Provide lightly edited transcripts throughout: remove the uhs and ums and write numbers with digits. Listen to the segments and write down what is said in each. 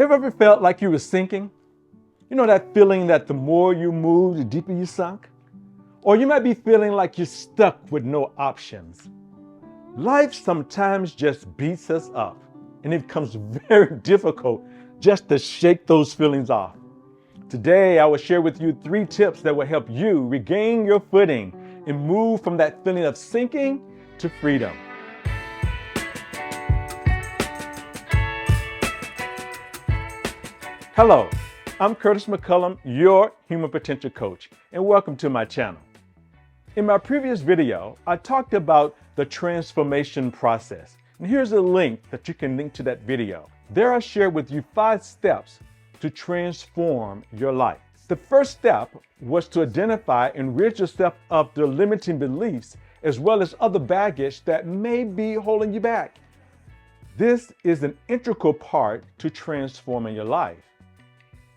Have you ever felt like you were sinking? You know that feeling that the more you move, the deeper you sunk? Or you might be feeling like you're stuck with no options. Life sometimes just beats us up, and it becomes very difficult just to shake those feelings off. Today, I will share with you 3 tips that will help you regain your footing and move from that feeling of sinking to freedom. Hello, I'm Curtis McCullum, your Human Potential Coach, and welcome to my channel. In my previous video, I talked about the transformation process, and here's a link that you can link to that video. There I shared with you 5 steps to transform your life. The first step was to identify and rid yourself of the limiting beliefs as well as other baggage that may be holding you back. This is an integral part to transforming your life.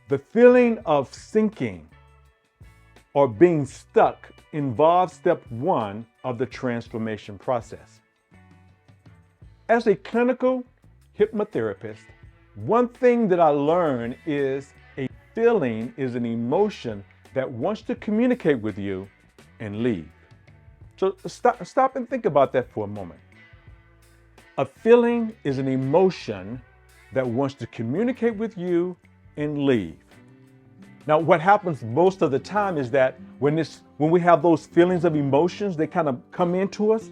The feeling of sinking or being stuck involves step 1 of the transformation process. As a clinical hypnotherapist, one thing that I learned is a feeling is an emotion that wants to communicate with you and leave. So stop and think about that for a moment. A feeling is an emotion that wants to communicate with you and leave. Now, what happens most of the time is that when we have those feelings of emotions, they kind of come into us.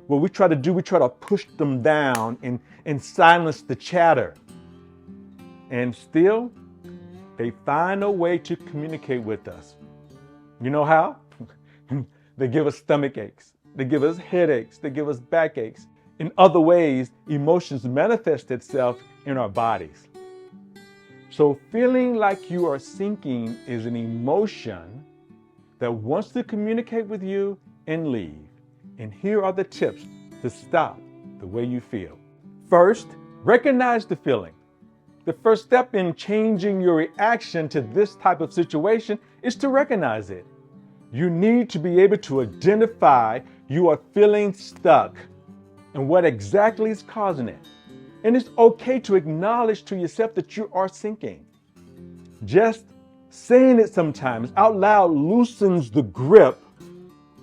What we try to push them down and silence the chatter. And still, they find a way to communicate with us. You know how? They give us stomach aches. They give us headaches. They give us backaches. In other ways, emotions manifest itself in our bodies. So feeling like you are sinking is an emotion that wants to communicate with you and leave. And here are the tips to stop the way you feel. First, recognize the feeling. The first step in changing your reaction to this type of situation is to recognize it. You need to be able to identify you are feeling stuck and what exactly is causing it. And it's okay to acknowledge to yourself that you are sinking. Just saying it sometimes out loud loosens the grip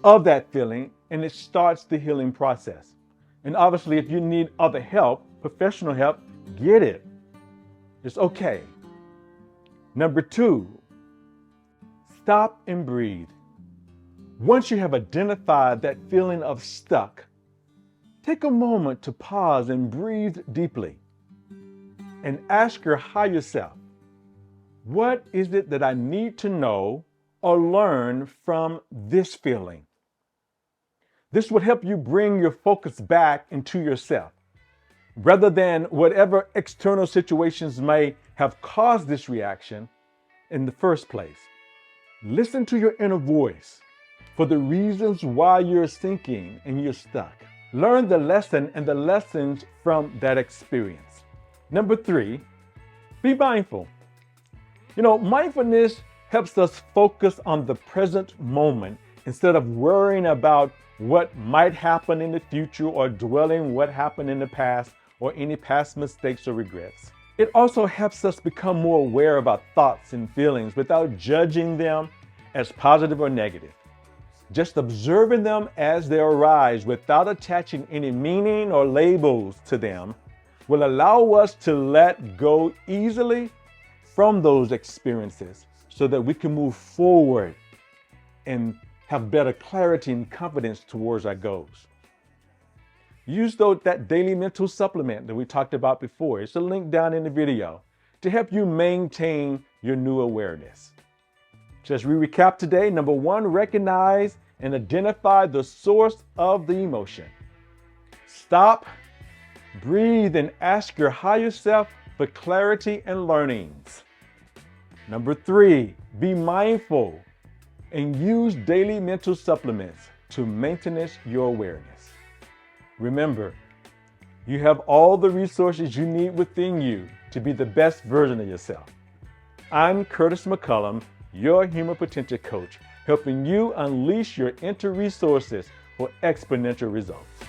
of that feeling and it starts the healing process. And obviously, if you need other help, professional help, get it. It's okay. Number 2, stop and breathe. Once you have identified that feeling of stuck, take a moment to pause and breathe deeply and ask your higher self, what is it that I need to know or learn from this feeling? This would help you bring your focus back into yourself, rather than whatever external situations may have caused this reaction in the first place. Listen to your inner voice for the reasons why you're sinking and you're stuck. Learn the lesson and the lessons from that experience. Number 3, be mindful. Mindfulness helps us focus on the present moment instead of worrying about what might happen in the future or dwelling what happened in the past or any past mistakes or regrets. It also helps us become more aware of our thoughts and feelings without judging them as positive or negative. Just observing them as they arise without attaching any meaning or labels to them will allow us to let go easily from those experiences so that we can move forward and have better clarity and confidence towards our goals. Use that daily mental supplement that we talked about before. It's a link down in the video to help you maintain your new awareness. So as we recap today, number 1, recognize and identify the source of the emotion. Stop, breathe, and ask your higher self for clarity and learnings. Number 3, be mindful and use daily mental supplements to maintain your awareness. Remember, you have all the resources you need within you to be the best version of yourself. I'm Curtis McCullum, your Human Potential Coach, helping you unleash your inner resources for exponential results.